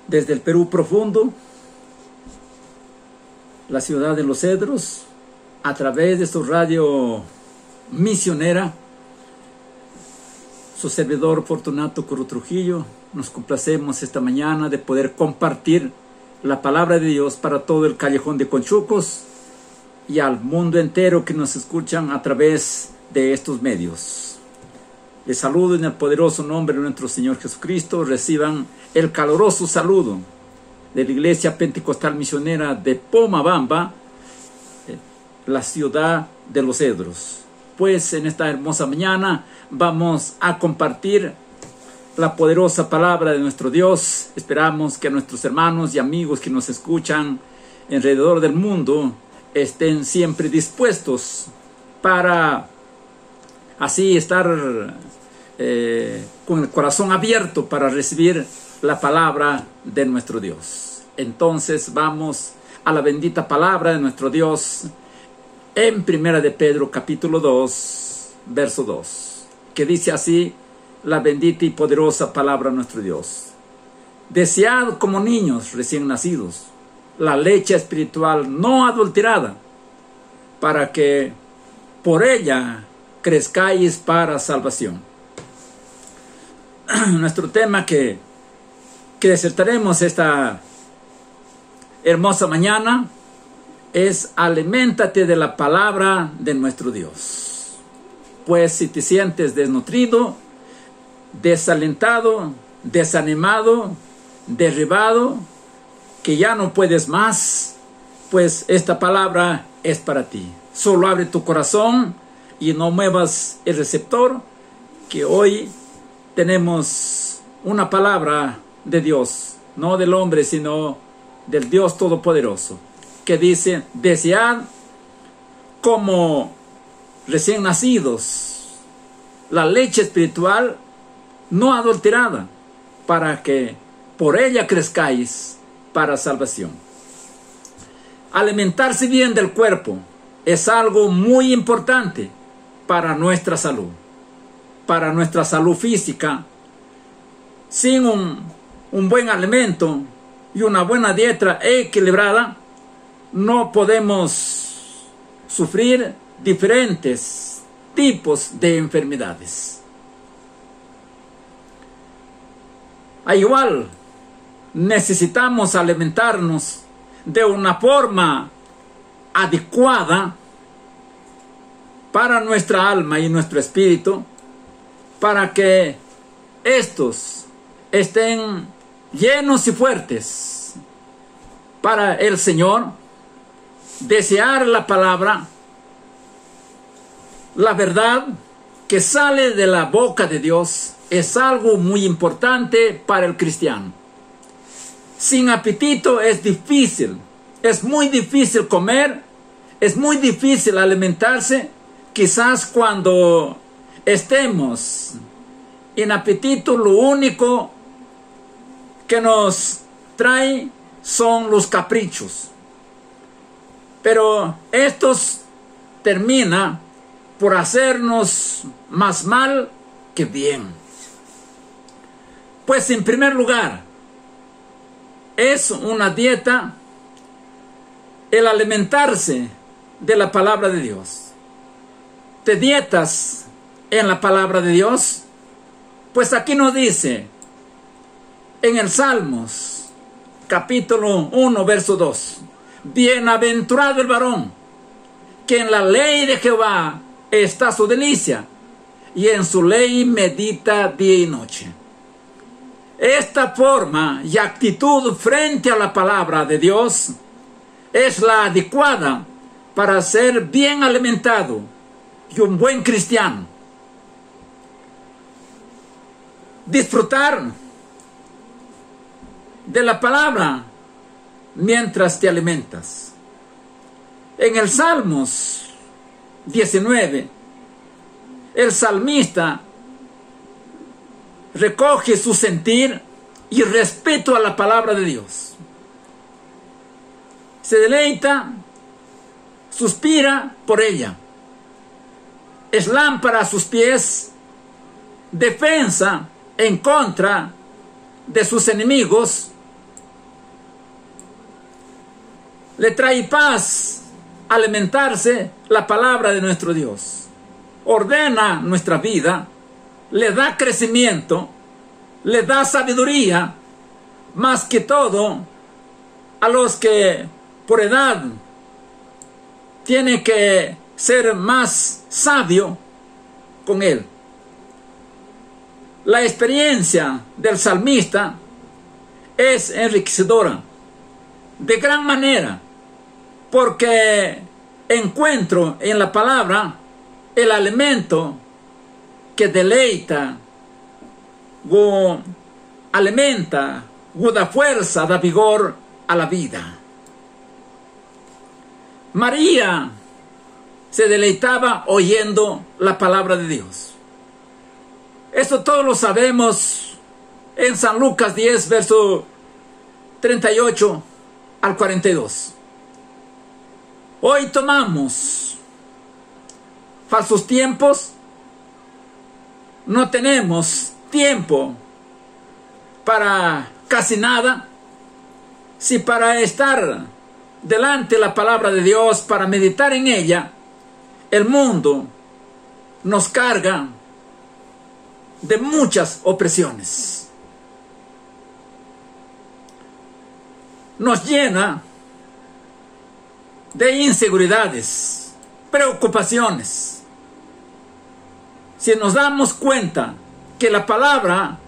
desde el Perú profundo, la ciudad de Los Cedros, a través de su radio misionera, su servidor Fortunato Coro Trujillo. Nos complacemos esta mañana de poder compartir la palabra de Dios para todo el callejón de Conchucos y al mundo entero que nos escuchan a través de estos medios. Les saludo en el poderoso nombre de nuestro Señor Jesucristo. Reciban el caluroso saludo de la Iglesia Pentecostal Misionera de Pomabamba, la ciudad de Los Cedros. Pues en esta hermosa mañana vamos a compartir la poderosa palabra de nuestro Dios. Esperamos que nuestros hermanos y amigos que nos escuchan alrededor del mundo estén siempre dispuestos para así estar con el corazón abierto para recibir la palabra de nuestro Dios. Entonces vamos a la bendita palabra de nuestro Dios en Primera de Pedro capítulo 2 verso 2, que dice así la bendita y poderosa palabra de nuestro Dios: desead como niños recién nacidos la leche espiritual no adulterada, para que por ella crezcáis para salvación. Nuestro tema que desertaremos esta hermosa mañana es: aliméntate de la palabra de nuestro Dios. Pues si te sientes desnutrido, desalentado, desanimado, derribado, que ya no puedes más, pues esta palabra es para ti. Solo abre tu corazón y no muevas el receptor, que hoy tenemos una palabra de Dios, no del hombre, sino del Dios Todopoderoso, que dice: desead como recién nacidos la leche espiritual no adulterada, para que por ella crezcáis para salvación. Alimentarse bien del cuerpo es algo muy importante para nuestra salud física. Sin un buen alimento y una buena dieta equilibrada, no podemos sufrir diferentes tipos de enfermedades. A igual, necesitamos alimentarnos de una forma adecuada para nuestra alma y nuestro espíritu, para que estos estén llenos y fuertes para el Señor. Desear la palabra, la verdad que sale de la boca de Dios, es algo muy importante para el cristiano. Sin apetito es difícil, es muy difícil comer, es muy difícil alimentarse. Quizás cuando estemos en apetito, lo único que nos trae son los caprichos. Pero estos terminan por hacernos más mal que bien. Pues en primer lugar, es una dieta el alimentarse de la palabra de Dios. ¿Te dietas en la palabra de Dios? Pues aquí nos dice en el Salmos capítulo 1 verso 2: bienaventurado el varón que en la ley de Jehová está su delicia, y en su ley medita día y noche. Esta forma y actitud frente a la palabra de Dios es la adecuada para ser bien alimentado y un buen cristiano. Disfrutar de la palabra mientras te alimentas. En el Salmos 19, el salmista recoge su sentir y respeto a la palabra de Dios. Se deleita, suspira por ella. Es lámpara a sus pies, defensa en contra de sus enemigos le trae paz alimentarse la palabra de nuestro Dios. Ordena nuestra vida, le da crecimiento, le da sabiduría, más que todo a los que por edad tienen que ser más sabio con él. La experiencia del salmista es enriquecedora de gran manera, porque encuentro en la palabra el alimento que deleita, o alimenta, o da fuerza, da vigor a la vida. María se deleitaba oyendo la palabra de Dios. Esto todos lo sabemos en San Lucas 10, verso 38 al 42. Hoy tomamos falsos tiempos, no tenemos tiempo para casi nada, si para estar delante de la palabra de Dios, para meditar en ella, el mundo nos carga de muchas opresiones. Nos llena de inseguridades, preocupaciones. Si nos damos cuenta que la palabra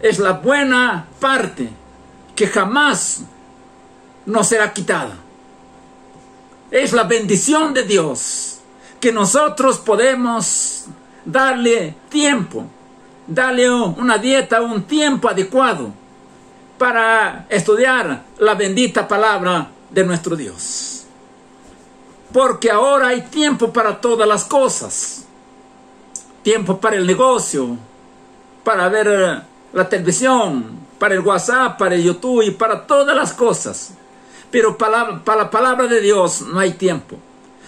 es la buena parte que jamás nos será quitada, es la bendición de Dios, que nosotros podemos darle tiempo, darle una dieta, un tiempo adecuado para estudiar la bendita palabra de nuestro Dios. Porque ahora hay tiempo para todas las cosas. Tiempo para el negocio, para ver la televisión, para el WhatsApp, para el YouTube y para todas las cosas. Pero para la palabra de Dios no hay tiempo.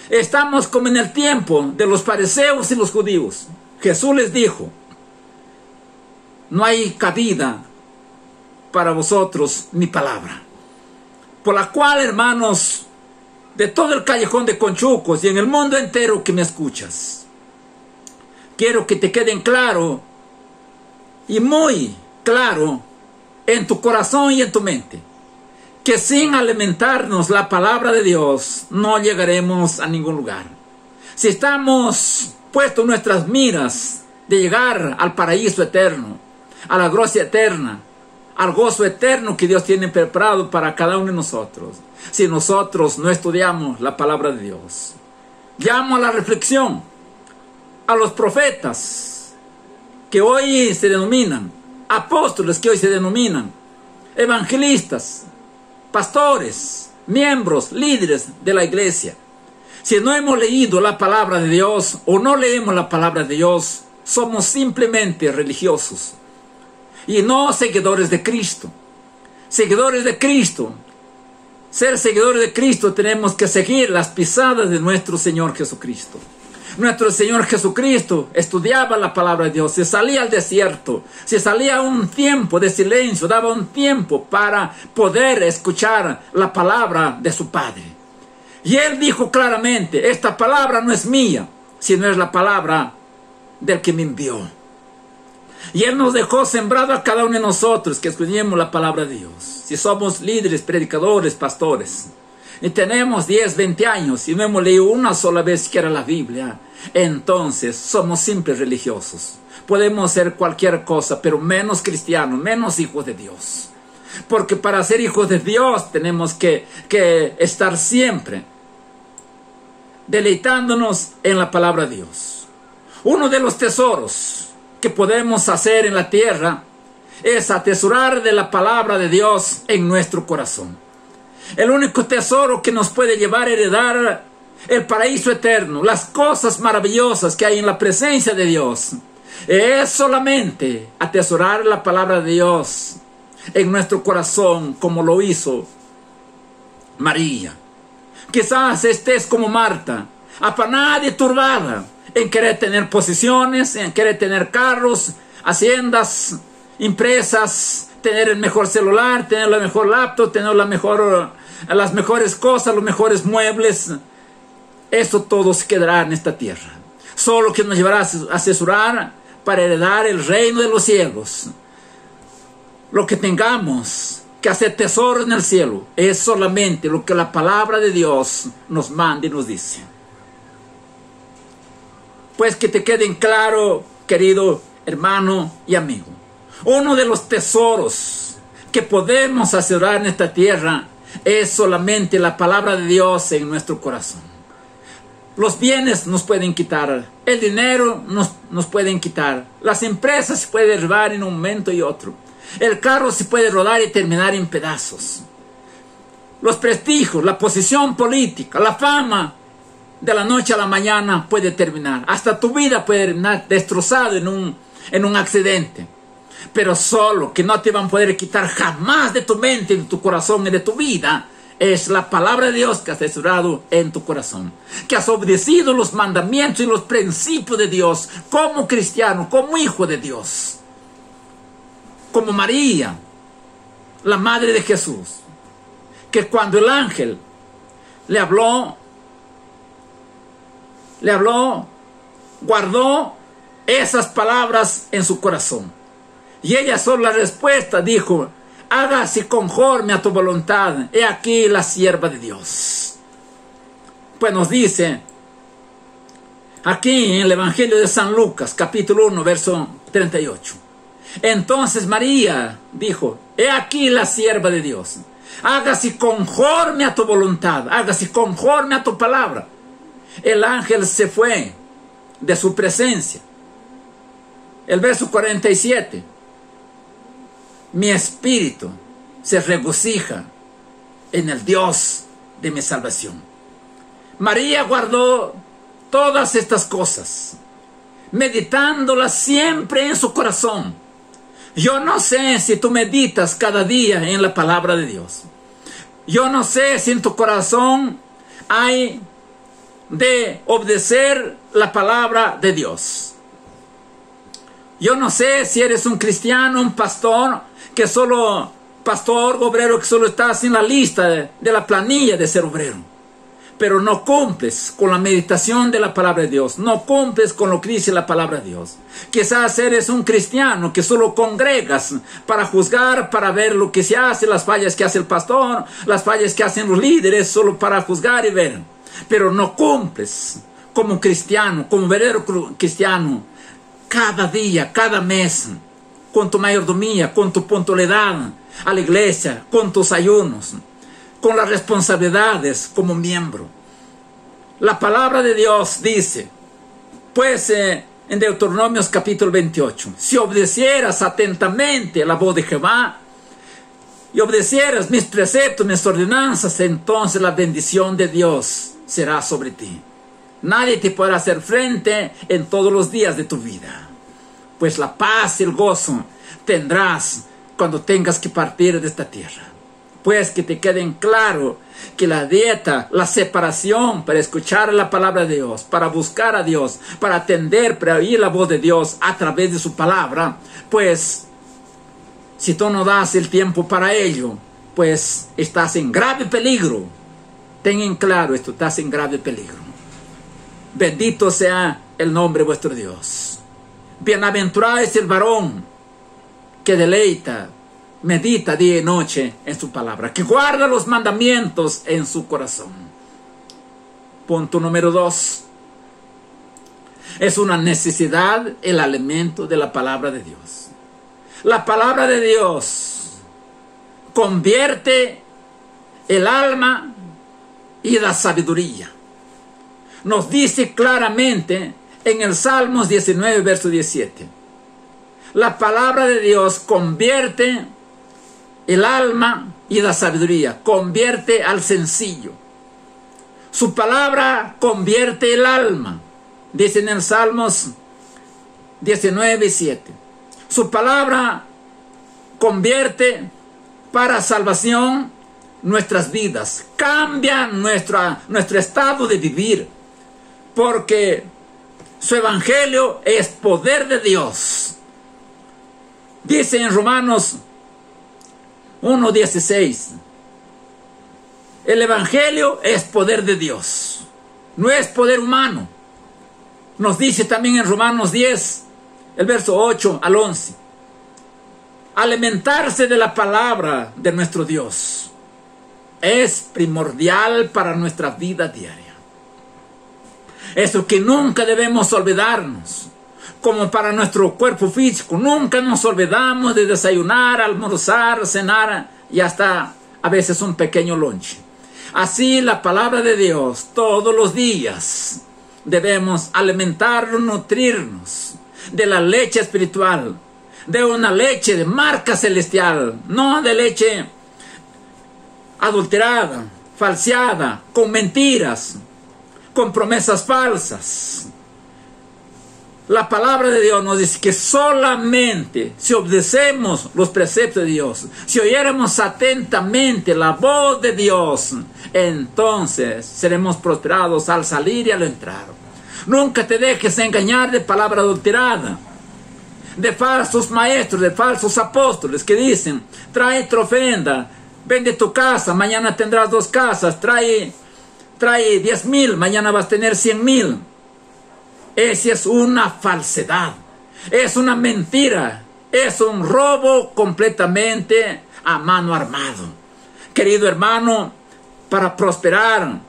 Estamos como en el tiempo de los fariseos y los judíos. Jesús les dijo: no hay cabida para vosotros mi palabra. Por la cual, hermanos, de todo el callejón de Conchucos y en el mundo entero que me escuchas, quiero que te queden claro y muy claro en tu corazón y en tu mente, que sin alimentarnos la palabra de Dios no llegaremos a ningún lugar. Si estamos puestos nuestras miras de llegar al paraíso eterno, a la gloria eterna, al gozo eterno que Dios tiene preparado para cada uno de nosotros, si nosotros no estudiamos la palabra de Dios. Llamo a la reflexión a los profetas que hoy se denominan apóstoles, que hoy se denominan evangelistas, pastores, miembros, líderes de la iglesia. Si no hemos leído la palabra de Dios o no leemos la palabra de Dios, somos simplemente religiosos y no seguidores de Cristo. Seguidores de Cristo. Ser seguidores de Cristo tenemos que seguir las pisadas de nuestro Señor Jesucristo. Nuestro Señor Jesucristo estudiaba la palabra de Dios, se salía al desierto, se salía un tiempo de silencio, daba un tiempo para poder escuchar la palabra de su Padre. Y Él dijo claramente: esta palabra no es mía, sino es la palabra del que me envió. Y Él nos dejó sembrado a cada uno de nosotros que escuchemos la palabra de Dios. Si somos líderes, predicadores, pastores, y tenemos 10, 20 años y no hemos leído una sola vez siquiera la Biblia, entonces somos simples religiosos. Podemos ser cualquier cosa, pero menos cristianos, menos hijos de Dios. Porque para ser hijos de Dios tenemos que estar siempre deleitándonos en la palabra de Dios. Uno de los tesoros que podemos hacer en la tierra es atesorar de la palabra de Dios en nuestro corazón. El único tesoro que nos puede llevar a heredar el paraíso eterno, las cosas maravillosas que hay en la presencia de Dios, es solamente atesorar la palabra de Dios en nuestro corazón, como lo hizo María. Quizás estés como Marta, afanada y turbada en querer tener posiciones, en querer tener carros, haciendas, empresas, tener el mejor celular, tener la mejor laptop, tener la mejor las mejores cosas, los mejores muebles. Eso todo se quedará en esta tierra. Solo que nos llevará a asesorar para heredar el reino de los cielos. Lo que tengamos que hacer tesoro en el cielo es solamente lo que la palabra de Dios nos manda y nos dice. Pues que te queden claro, querido hermano y amigo, uno de los tesoros que podemos asegurar en esta tierra es solamente la palabra de Dios en nuestro corazón. Los bienes nos pueden quitar, el dinero nos pueden quitar, las empresas se pueden derribar en un momento y otro, el carro se puede rodar y terminar en pedazos, los prestigios, la posición política, la fama, de la noche a la mañana puede terminar. Hasta tu vida puede terminar destrozado en un accidente. Pero solo que no te van a poder quitar jamás de tu mente, de tu corazón y de tu vida es la palabra de Dios que has atesorado en tu corazón. Que has obedecido los mandamientos y los principios de Dios como cristiano, como hijo de Dios. Como María, la madre de Jesús. Que cuando el ángel le habló, guardó esas palabras en su corazón. Y ella solo la respuesta dijo: hágase conforme a tu voluntad. He aquí la sierva de Dios. Pues nos dice aquí en el Evangelio de San Lucas, capítulo 1, verso 38. Entonces María dijo: he aquí la sierva de Dios. Hágase conforme a tu voluntad. Hágase conforme a tu palabra. El ángel se fue de su presencia. El verso 47. Mi espíritu se regocija en el Dios de mi salvación. María guardó todas estas cosas, meditándolas siempre en su corazón. Yo no sé si tú meditas cada día en la palabra de Dios. Yo no sé si en tu corazón hay de obedecer la palabra de Dios. Yo no sé si eres un cristiano, un pastor, obrero, que solo estás en la lista de la planilla de ser obrero, pero no cumples con la meditación de la palabra de Dios, no cumples con lo que dice la palabra de Dios. Quizás eres un cristiano que solo congregas para juzgar, para ver lo que se hace, las fallas que hace el pastor, las fallas que hacen los líderes, solo para juzgar y ver. Pero no cumples como cristiano, como verdadero cristiano, cada día, cada mes, con tu mayordomía, con tu puntualidad a la iglesia, con tus ayunos, con las responsabilidades como miembro. La palabra de Dios dice, pues en Deuteronomios capítulo 28, si obedecieras atentamente la voz de Jehová y obedecieras mis preceptos, mis ordenanzas, entonces la bendición de Dios será sobre ti. Nadie te podrá hacer frente en todos los días de tu vida. Pues la paz y el gozo tendrás cuando tengas que partir de esta tierra. Pues que te queden claro que la dieta, la separación para escuchar la palabra de Dios, para buscar a Dios, para atender, para oír la voz de Dios a través de su palabra, pues si tú no das el tiempo para ello, pues estás en grave peligro. Ten en claro esto, estás en grave peligro. Bendito sea el nombre de vuestro Dios. Bienaventurado es el varón que medita día y noche en su palabra, que guarda los mandamientos en su corazón. Punto número 2. Es una necesidad el alimento de la palabra de Dios. La palabra de Dios convierte el alma y la sabiduría. Nos dice claramente en el Salmos 19, verso 17. La palabra de Dios convierte el alma y la sabiduría, convierte al sencillo. Su palabra convierte el alma, dice en el Salmos 19, 7. Su palabra convierte para salvación nuestras vidas, cambia nuestro estado de vivir, porque su evangelio es poder de Dios. Dice en Romanos 1:16, El Evangelio es poder de Dios, no es poder humano. Nos dice también en Romanos 10, el verso 8 al 11. Alimentarse de la palabra de nuestro Dios es primordial para nuestra vida diaria. Eso que nunca debemos olvidarnos. Como para nuestro cuerpo físico, nunca nos olvidamos de desayunar, almorzar, cenar y hasta a veces un pequeño lonche. Así la palabra de Dios todos los días debemos alimentarnos, nutrirnos de la leche espiritual, de una leche de marca celestial, no de leche adulterada, falseada, con mentiras, con promesas falsas. La palabra de Dios nos dice que solamente si obedecemos los preceptos de Dios, si oyéramos atentamente la voz de Dios, entonces seremos prosperados al salir y al entrar. Nunca te dejes engañar de palabra adulterada, de falsos maestros, de falsos apóstoles que dicen: trae tu ofrenda, vende tu casa, mañana tendrás 2 casas, trae 10,000, mañana vas a tener 100,000. Esa es una falsedad, es una mentira, es un robo completamente a mano armado. Querido hermano, para prosperar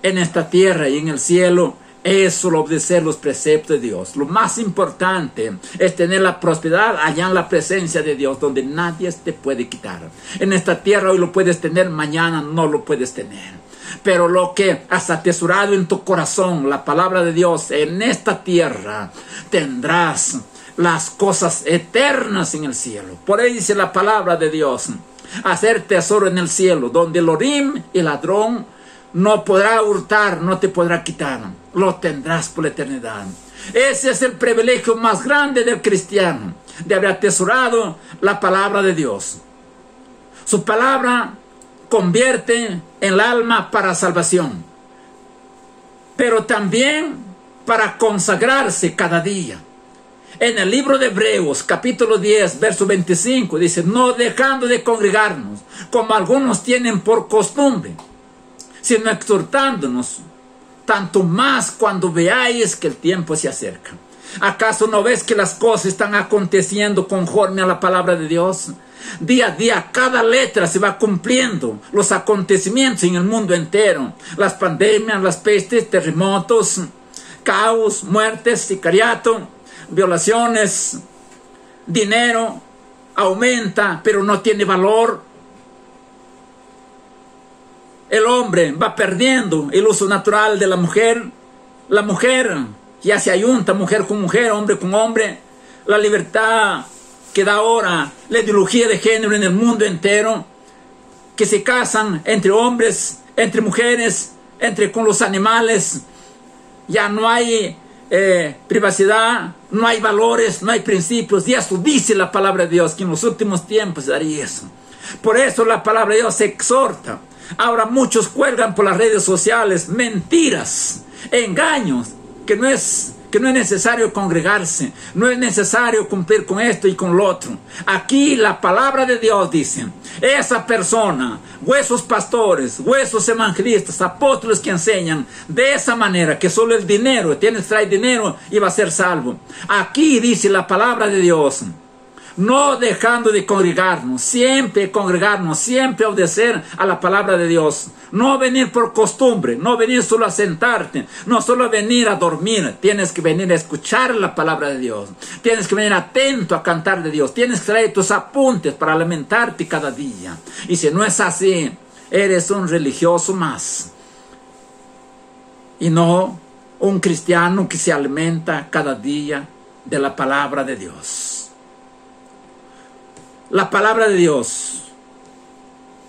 en esta tierra y en el cielo, es solo obedecer los preceptos de Dios. Lo más importante es tener la prosperidad allá en la presencia de Dios, donde nadie te puede quitar. En esta tierra hoy lo puedes tener, mañana no lo puedes tener. Pero lo que has atesorado en tu corazón, la palabra de Dios, en esta tierra tendrás las cosas eternas en el cielo. Por ahí dice la palabra de Dios: hacer tesoro en el cielo, donde el orín y el ladrón no podrá hurtar, no te podrá quitar. Lo tendrás por la eternidad. Ese es el privilegio más grande del cristiano, de haber atesorado la palabra de Dios. Su palabra convierte el alma para salvación, pero también para consagrarse cada día. En el libro de Hebreos, capítulo 10, verso 25, dice: no dejando de congregarnos, como algunos tienen por costumbre, sino exhortándonos, tanto más cuando veáis que el tiempo se acerca. ¿Acaso no ves que las cosas están aconteciendo conforme a la palabra de Dios? Día a día, cada letra se va cumpliendo. Los acontecimientos en el mundo entero, las pandemias, las pestes, terremotos, caos, muertes, sicariato, violaciones, dinero aumenta, pero no tiene valor. El hombre va perdiendo el uso natural de la mujer. La mujer ya se ayunta, mujer con mujer, hombre con hombre. La libertad que da ahora la ideología de género en el mundo entero, que se casan entre hombres, entre mujeres, con los animales. Ya no hay privacidad, no hay valores, no hay principios. Y eso dice la palabra de Dios, que en los últimos tiempos daría eso. Por eso la palabra de Dios se exhorta. Ahora muchos cuelgan por las redes sociales mentiras, engaños, que no es necesario congregarse, no es necesario cumplir con esto y con lo otro. Aquí la palabra de Dios dice: esa persona, huesos pastores, huesos evangelistas, apóstoles que enseñan de esa manera, que solo el dinero, tienes que traer dinero y va a ser salvo. Aquí dice la palabra de Dios: no dejando de congregarnos, siempre obedecer a la palabra de Dios. No venir por costumbre, no venir solo a sentarte, no solo venir a dormir. Tienes que venir a escuchar la palabra de Dios. Tienes que venir atento a cantar de Dios. Tienes que traer tus apuntes para alimentarte cada día. Y si no es así, eres un religioso más. Y no un cristiano que se alimenta cada día de la palabra de Dios. La palabra de Dios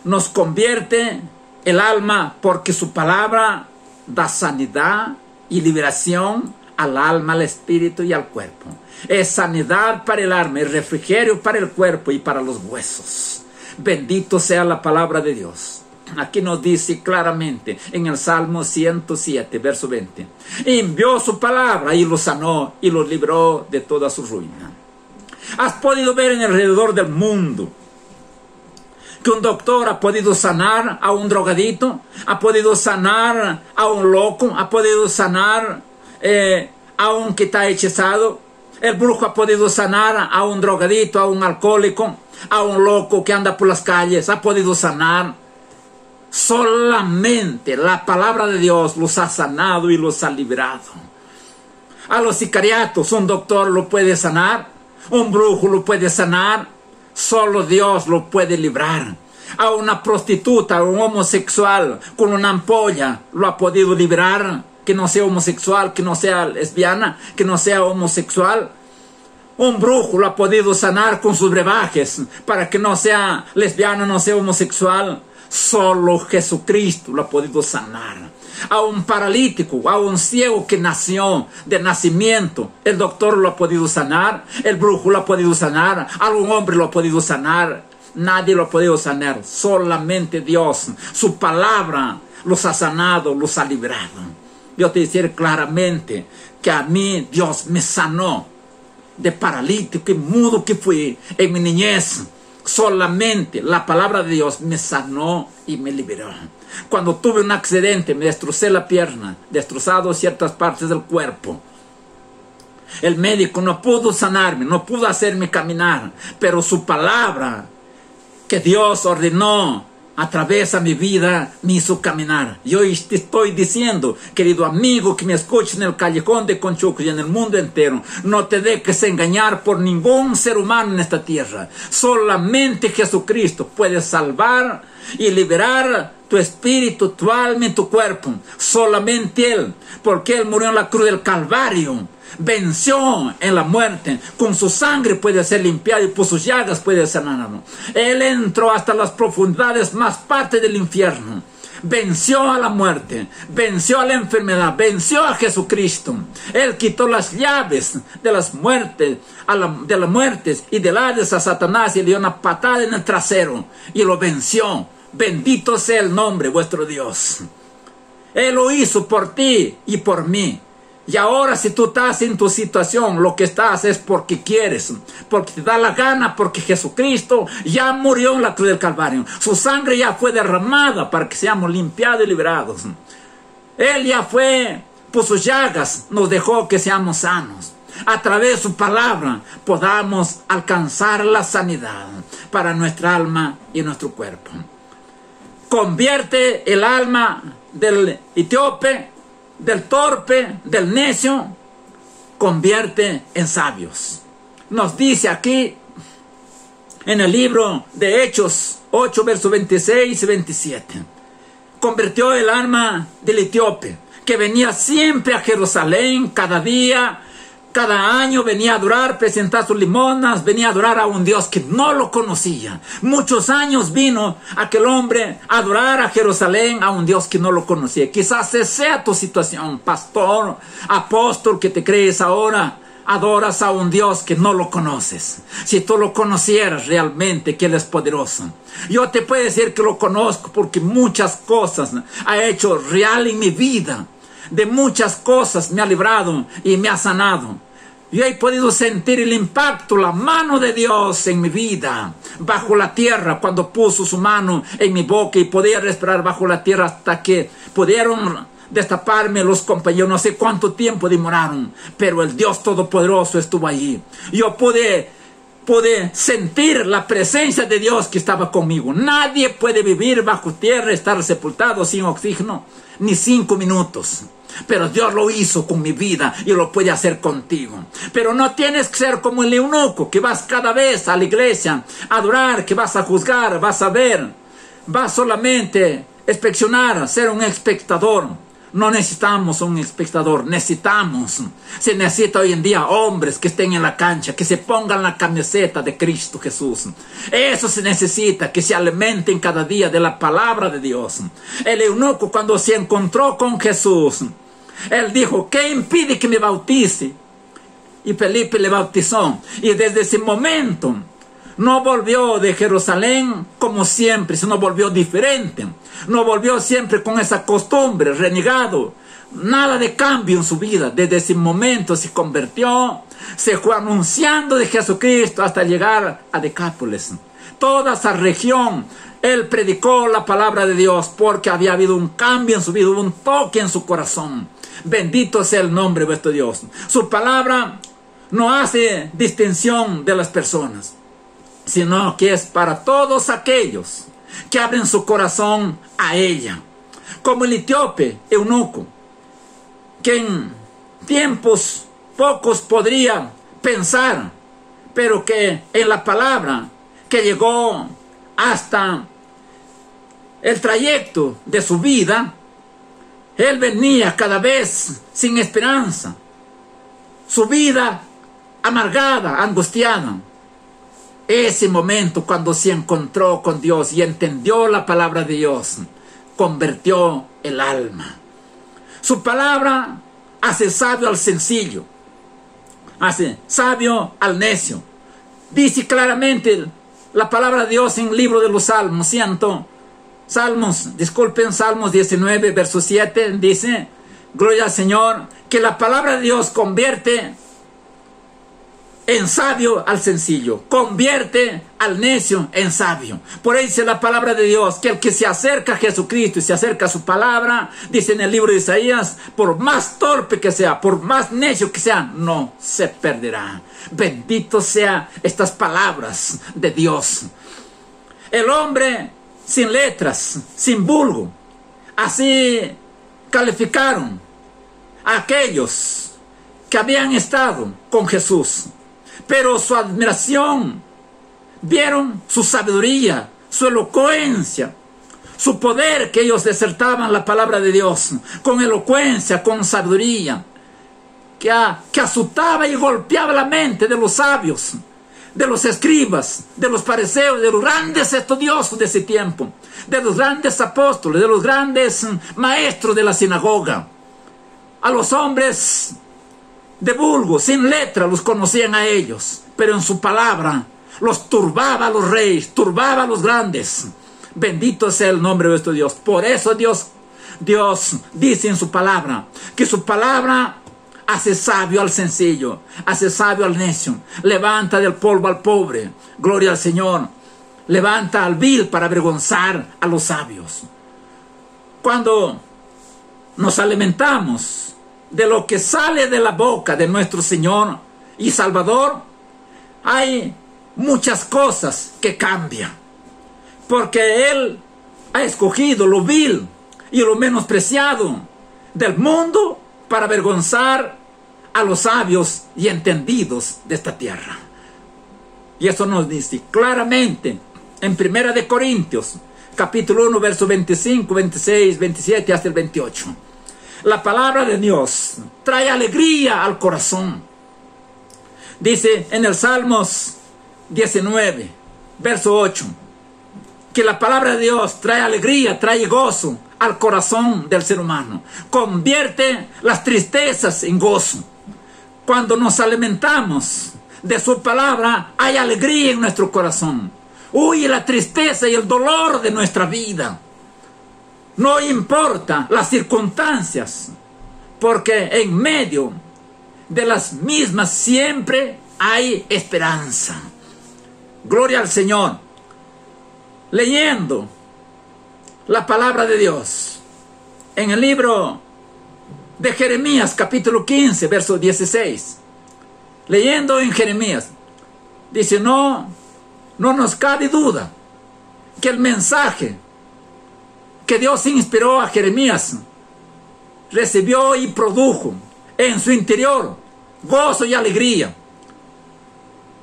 nos convierte el alma, porque su palabra da sanidad y liberación al alma, al espíritu y al cuerpo. Es sanidad para el alma, es refrigerio para el cuerpo y para los huesos. Bendito sea la palabra de Dios. Aquí nos dice claramente en el Salmo 107, verso 20: envió su palabra y los sanó y los libró de toda su ruina. Has podido ver en alrededor del mundo que un doctor ha podido sanar a un drogadito, ha podido sanar a un loco, ha podido sanar a un que está hechizado. El brujo ha podido sanar a un drogadito, a un alcohólico, a un loco que anda por las calles, ha podido sanar. Solamente la palabra de Dios los ha sanado y los ha librado. A los sicariatos un doctor lo puede sanar, un brujo lo puede sanar, solo Dios lo puede librar. A una prostituta, a un homosexual con una ampolla lo ha podido librar, que no sea homosexual, que no sea lesbiana, que no sea homosexual. Un brujo lo ha podido sanar con sus brebajes para que no sea lesbiana, no sea homosexual. Solo Jesucristo lo ha podido sanar. A un paralítico, a un ciego que nació de nacimiento, el doctor lo ha podido sanar, el brujo lo ha podido sanar, algún hombre lo ha podido sanar. Nadie lo ha podido sanar, solamente Dios. Su palabra los ha sanado, los ha librado. Yo te decía claramente que a mí Dios me sanó de paralítico y mudo que fui en mi niñez. Solamente la palabra de Dios me sanó y me liberó. Cuando tuve un accidente, me destrocé la pierna, destrozado ciertas partes del cuerpo. El médico no pudo sanarme, no pudo hacerme caminar, pero su palabra que Dios ordenó a través de mi vida me hizo caminar. Yo te estoy diciendo, querido amigo que me escucha en el callejón de Conchucos y en el mundo entero, no te dejes engañar por ningún ser humano en esta tierra. Solamente Jesucristo puede salvar y liberar tu espíritu, tu alma y tu cuerpo. Solamente Él, porque Él murió en la cruz del Calvario. Venció en la muerte, con su sangre puede ser limpiado y por sus llagas puede sanarlo. Él entró hasta las profundidades más partes del infierno, venció a la muerte, venció a la enfermedad, venció a Jesucristo. Él quitó las llaves de las muertes, de las muertes y del Hades a Satanás y le dio una patada en el trasero y lo venció. Bendito sea el nombre vuestro Dios. Él lo hizo por ti y por mí. Y ahora si tú estás en tu situación, lo que estás es porque quieres, porque te da la gana, porque Jesucristo ya murió en la cruz del Calvario. Su sangre ya fue derramada para que seamos limpiados y liberados. Él ya fue, por sus llagas nos dejó que seamos sanos. A través de su palabra podamos alcanzar la sanidad para nuestra alma y nuestro cuerpo. Convierte el alma del etíope, del torpe, del necio, convierte en sabios. Nos dice aquí en el libro de Hechos 8, versos 26 y 27. Convirtió el alma del etíope, que venía siempre a Jerusalén cada día, cada año venía a adorar, presentar sus limonas, venía a adorar a un Dios que no lo conocía. Muchos años vino aquel hombre a adorar a Jerusalén a un Dios que no lo conocía. Quizás esa sea tu situación, pastor, apóstol, que te crees ahora. Adoras a un Dios que no lo conoces. Si tú lo conocieras realmente, que Él es poderoso. Yo te puedo decir que lo conozco porque muchas cosas ha hecho real en mi vida. De muchas cosas me ha librado y me ha sanado. Yo he podido sentir el impacto, la mano de Dios en mi vida, bajo la tierra, cuando puso su mano en mi boca y podía respirar bajo la tierra hasta que pudieron destaparme los compañeros. No sé cuánto tiempo demoraron, pero el Dios Todopoderoso estuvo allí. Yo pude sentir la presencia de Dios que estaba conmigo. Nadie puede vivir bajo tierra, estar sepultado sin oxígeno, ni 5 minutos. Pero Dios lo hizo con mi vida y lo puede hacer contigo. Pero no tienes que ser como el eunuco, que vas cada vez a la iglesia a adorar, que vas a juzgar, vas a ver, vas solamente a inspeccionar, ser un espectador. No necesitamos un espectador, se necesita hoy en día hombres que estén en la cancha, que se pongan la camiseta de Cristo Jesús. Eso se necesita, que se alimenten cada día de la palabra de Dios. El eunuco, cuando se encontró con Jesús, él dijo: ¿qué impide que me bautice? Y Felipe le bautizó. Y desde ese momento no volvió de Jerusalén como siempre, sino volvió diferente. No volvió siempre con esa costumbre, renegado, nada de cambio en su vida. Desde ese momento se convirtió, se fue anunciando de Jesucristo hasta llegar a Decápolis. Toda esa región, él predicó la palabra de Dios porque había habido un cambio en su vida, un toque en su corazón. Bendito sea el nombre de vuestro Dios. Su palabra no hace distinción de las personas, sino que es para todos aquellos que abren su corazón a ella. Como el etíope eunuco, que en tiempos pocos podría pensar, pero que en la palabra que llegó hasta el trayecto de su vida, él venía cada vez sin esperanza, su vida amargada, angustiada. Ese momento cuando se encontró con Dios y entendió la palabra de Dios, convirtió el alma. Su palabra hace sabio al sencillo, hace sabio al necio. Dice claramente la palabra de Dios en el libro de los Salmos, Salmos 19, verso 7, dice, gloria al Señor, que la palabra de Dios convierte en sabio al sencillo, convierte al necio en sabio. Por ahí dice la palabra de Dios, que el que se acerca a Jesucristo y se acerca a su palabra, dice en el libro de Isaías, por más torpe que sea, por más necio que sea, no se perderá. Bendito sea estas palabras de Dios. El hombre sin letras, sin vulgo, así calificaron a aquellos que habían estado con Jesús. Pero su admiración, vieron su sabiduría, su elocuencia, su poder, que ellos disertaban la palabra de Dios con elocuencia, con sabiduría, que azotaba y golpeaba la mente de los sabios, de los escribas, de los fariseos, de los grandes estudiosos de ese tiempo, de los grandes apóstoles, de los grandes maestros de la sinagoga. A los hombres de vulgo, sin letra, los conocían a ellos, pero en su palabra los turbaba a los reyes, turbaba a los grandes. Bendito sea el nombre de nuestro Dios. Por eso Dios dice en su palabra, que su palabra hace sabio al sencillo, hace sabio al necio, levanta del polvo al pobre, gloria al Señor, levanta al vil para avergonzar a los sabios. Cuando nos alimentamos de lo que sale de la boca de nuestro Señor y Salvador, hay muchas cosas que cambian, porque Él ha escogido lo vil y lo menospreciado del mundo para avergonzar a los sabios y entendidos de esta tierra. Y eso nos dice claramente en 1 de Corintios, capítulo 1, versos 25, 26, 27 hasta el 28. La palabra de Dios trae alegría al corazón. Dice en el Salmos 19, verso 8, que la palabra de Dios trae alegría, trae gozo al corazón del ser humano. Convierte las tristezas en gozo. Cuando nos alimentamos de su palabra, hay alegría en nuestro corazón. Huye la tristeza y el dolor de nuestra vida. No importa las circunstancias, porque en medio de las mismas siempre hay esperanza. Gloria al Señor. Leyendo la palabra de Dios en el libro de Jeremías, capítulo 15, verso 16. Leyendo en Jeremías, dice, no nos cabe duda que el mensaje que Dios inspiró a Jeremías recibió y produjo en su interior gozo y alegría.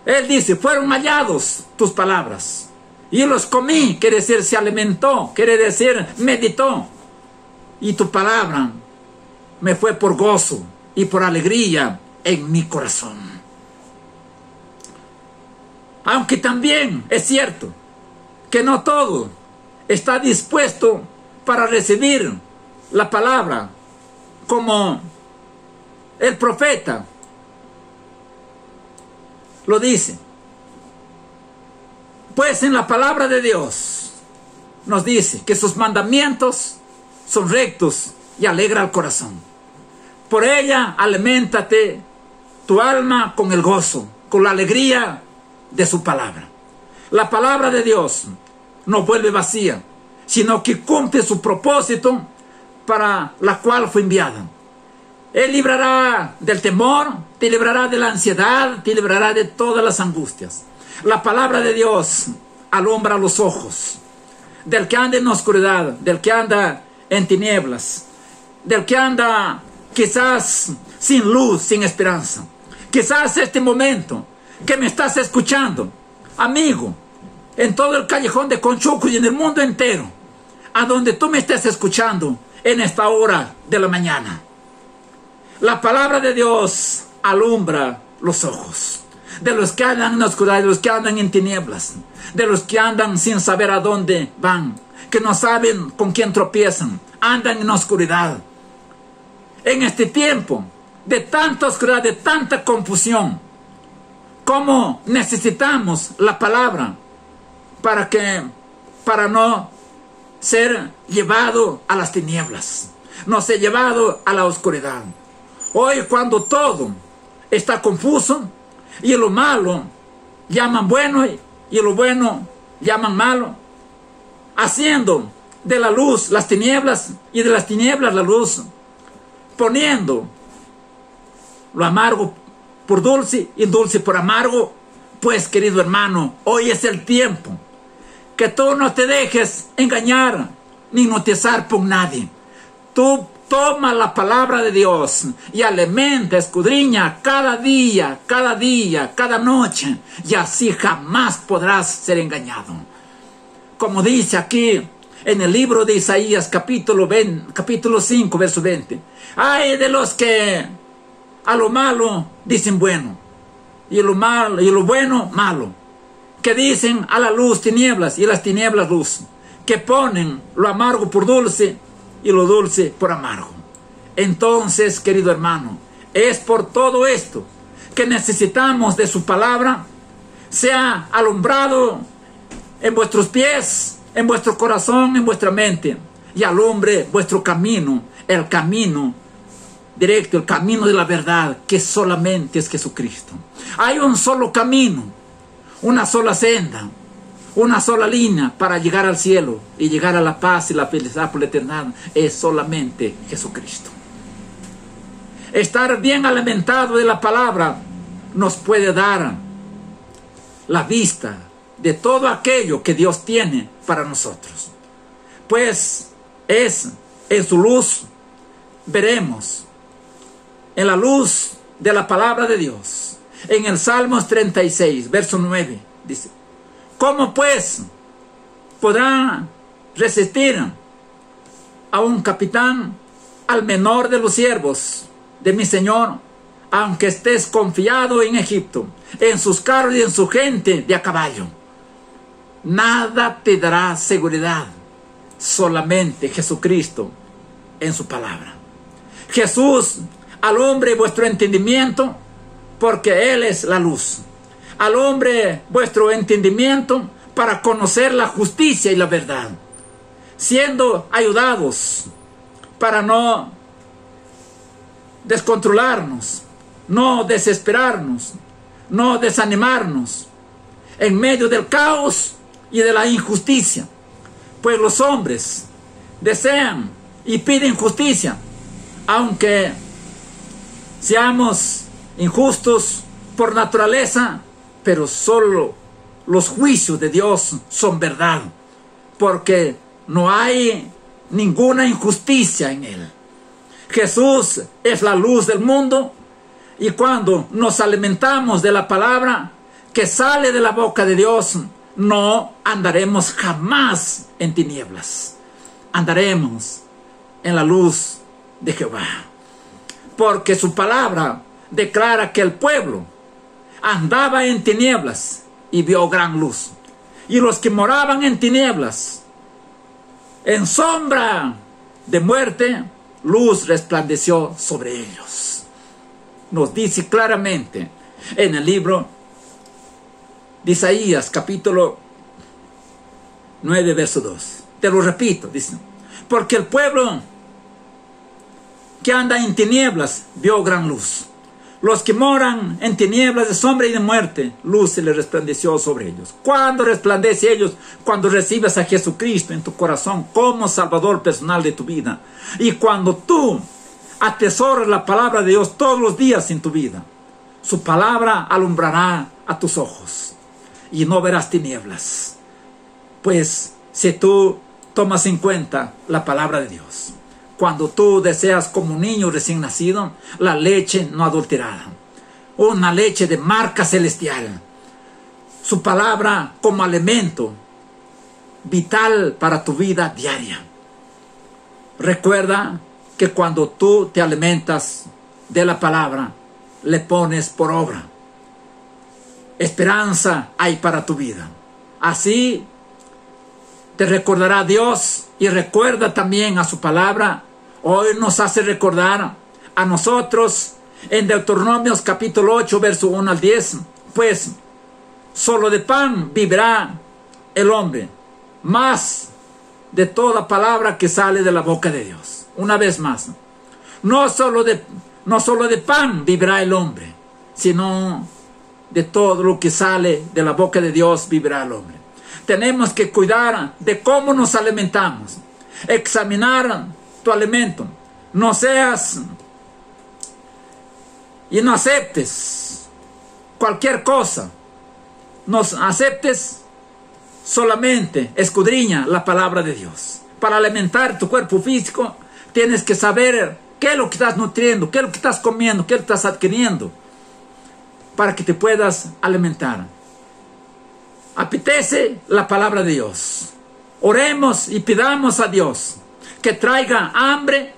Él dice, fueron hallados tus palabras y los comí, quiere decir se alimentó, quiere decir meditó, y tu palabra me fue por gozo y por alegría en mi corazón. Aunque también es cierto que no todo está dispuesto para recibir la palabra, como el profeta lo dice. Pues en la palabra de Dios nos dice que sus mandamientos son rectos y alegra al corazón. Por ella aliméntate tu alma con el gozo, con la alegría de su palabra. La palabra de Dios no vuelve vacía, sino que cumple su propósito para la cual fue enviada. Él librará del temor, te librará de la ansiedad, te librará de todas las angustias. La palabra de Dios alumbra los ojos del que anda en oscuridad, del que anda en tinieblas, del que anda quizás sin luz, sin esperanza. Quizás este momento que me estás escuchando, amigo, en todo el callejón de Conchuco y en el mundo entero, a donde tú me estés escuchando en esta hora de la mañana, la palabra de Dios alumbra los ojos de los que andan en la oscuridad, de los que andan en tinieblas, de los que andan sin saber a dónde van, que no saben con quién tropiezan, andan en oscuridad. En este tiempo de tanta oscuridad, de tanta confusión, ¿cómo necesitamos la palabra para no ser llevado a las tinieblas, no ser llevado a la oscuridad? Hoy, cuando todo está confuso y lo malo llaman bueno y lo bueno llaman malo, haciendo de la luz las tinieblas y de las tinieblas la luz, poniendo lo amargo por dulce y dulce por amargo. Pues, querido hermano, hoy es el tiempo que tú no te dejes engañar ni hipnotizar por nadie. Tú toma la palabra de Dios y alimenta, escudriña cada día, cada noche, y así jamás podrás ser engañado. Como dice aquí en el libro de Isaías, capítulo 5, verso 20. Ay de los que a lo malo dicen bueno, y lo malo y lo bueno malo, que dicen a la luz tinieblas y a las tinieblas luz, que ponen lo amargo por dulce y lo dulce por amargo. Entonces, querido hermano, es por todo esto que necesitamos de su palabra, sea alumbrado en vuestros pies, en vuestro corazón, en vuestra mente, y alumbre vuestro camino, el camino directo, el camino de la verdad, que solamente es Jesucristo. Hay un solo camino, una sola senda, una sola línea para llegar al cielo y llegar a la paz y la felicidad por la eternidad. Es solamente Jesucristo. Estar bien alimentado de la palabra nos puede dar la vista de todo aquello que Dios tiene para nosotros. Pues es en su luz, veremos, en la luz de la palabra de Dios. En el Salmos 36, verso 9, dice: ¿cómo pues podrá resistir a un capitán, al menor de los siervos de mi Señor, aunque estés confiado en Egipto, en sus carros y en su gente de a caballo? Nada te dará seguridad, solamente Jesucristo en su palabra. Jesús alumbre vuestro entendimiento, porque Él es la luz. Alumbre vuestro entendimiento para conocer la justicia y la verdad, siendo ayudados para no descontrolarnos, no desesperarnos, no desanimarnos en medio del caos y de la injusticia. Pues los hombres desean y piden justicia, aunque seamos injustos por naturaleza, pero solo los juicios de Dios son verdad, porque no hay ninguna injusticia en Él. Jesús es la luz del mundo, y cuando nos alimentamos de la palabra que sale de la boca de Dios, no andaremos jamás en tinieblas, andaremos en la luz de Jehová, porque su palabra declara que el pueblo andaba en tinieblas y vio gran luz, y los que moraban en tinieblas, en sombra de muerte, luz resplandeció sobre ellos. Nos dice claramente en el libro de Isaías, capítulo 9, verso 2. Te lo repito, dice: porque el pueblo que anda en tinieblas vio gran luz. Los que moran en tinieblas de sombra y de muerte, luz se les resplandeció sobre ellos. ¿Cuándo resplandece ellos? Cuando recibes a Jesucristo en tu corazón como Salvador personal de tu vida. Y cuando tú atesoras la palabra de Dios todos los días en tu vida, su palabra alumbrará a tus ojos y no verás tinieblas. Pues si tú tomas en cuenta la palabra de Dios, cuando tú deseas como un niño recién nacido, la leche no adulterada, una leche de marca celestial, su palabra como alimento vital para tu vida diaria. Recuerda que cuando tú te alimentas de la palabra, le pones por obra. Esperanza hay para tu vida. Así te recordará Dios y recuerda también a su palabra. Hoy nos hace recordar a nosotros en Deuteronomios capítulo 8, verso 1 al 10. Pues solo de pan vivirá el hombre, más de toda palabra que sale de la boca de Dios. Una vez más, no solo de pan vivirá el hombre, sino de todo lo que sale de la boca de Dios vivirá el hombre. Tenemos que cuidar de cómo nos alimentamos, examinar tu alimento. No seas y no aceptes cualquier cosa. No aceptes solamente, escudriña la palabra de Dios. Para alimentar tu cuerpo físico, tienes que saber qué es lo que estás nutriendo, qué es lo que estás comiendo, qué es lo que estás adquiriendo, para que te puedas alimentar. Apetece la palabra de Dios. Oremos y pidamos a Dios que traiga hambre,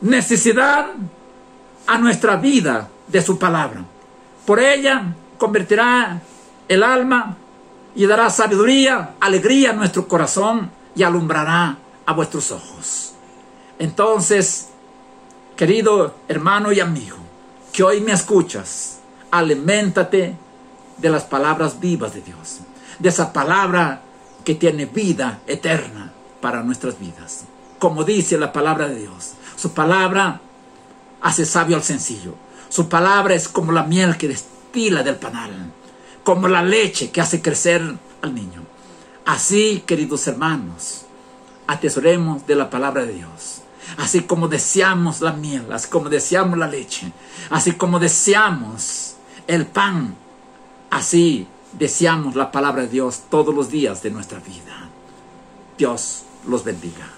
necesidad a nuestra vida de su palabra. Por ella convertirá el alma y dará sabiduría, alegría a nuestro corazón y alumbrará a vuestros ojos. Entonces, querido hermano y amigo, que hoy me escuchas, aliméntate de las palabras vivas de Dios, de esa palabra que tiene vida eterna para nuestras vidas. Como dice la palabra de Dios, su palabra hace sabio al sencillo. Su palabra es como la miel que destila del panal, como la leche que hace crecer al niño. Así, queridos hermanos, atesoremos de la palabra de Dios. Así como deseamos la miel, así como deseamos la leche, así como deseamos el pan, así deseamos la palabra de Dios todos los días de nuestra vida. Dios los bendiga.